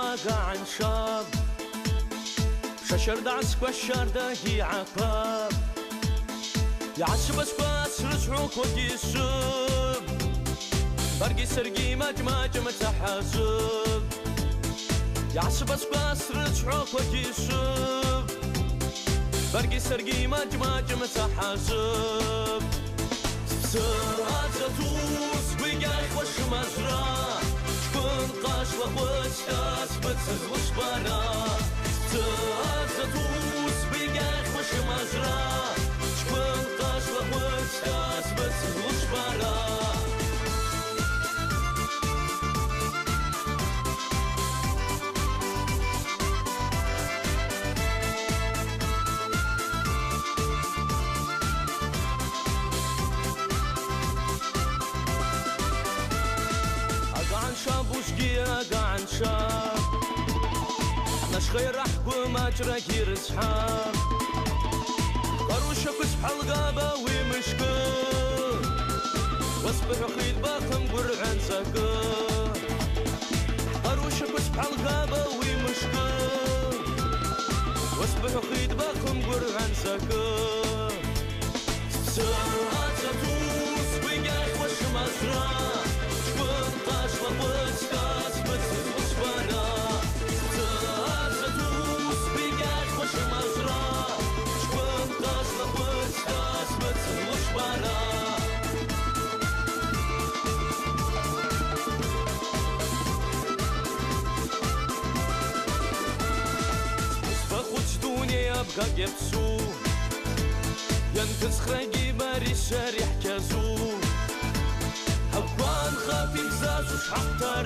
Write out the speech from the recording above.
قاع شاب ششر دعسك والشردة هي عقاب يعشب اسكواس رجعوك وديسوب برقي سرقي مجمج متحاسب يعشب اسكواس رجعوك وديسوب برقي سرقي مجمج متحاسب سرعة زتوس بيقايق وش مزرعة شكون قاش وقوستاس بتزغش برا سرعة زتوس بيقايق وش مزرعة شكون قاش وقوستاس بتزغش برا قاعن شاب نشخير احكو ما جراكي رزحاب قروشك وسبح الغابة ومشكور واصبح خيد باقم قرعن سكر قروشك وسبح الغابة ومشكور واصبح خيد باقم قرعن سكر سرعة تدوس بقايق وش مزرعة شكون قاش وقوستاس بتزغش برا سرعة تدوس بقايق وش مزرعة شكون قاش وقوستاس بتزغش برا باخد دنيا يبقى يبسو ينتس خرقي باري الشارع كازو هوان خافي زازوش حتى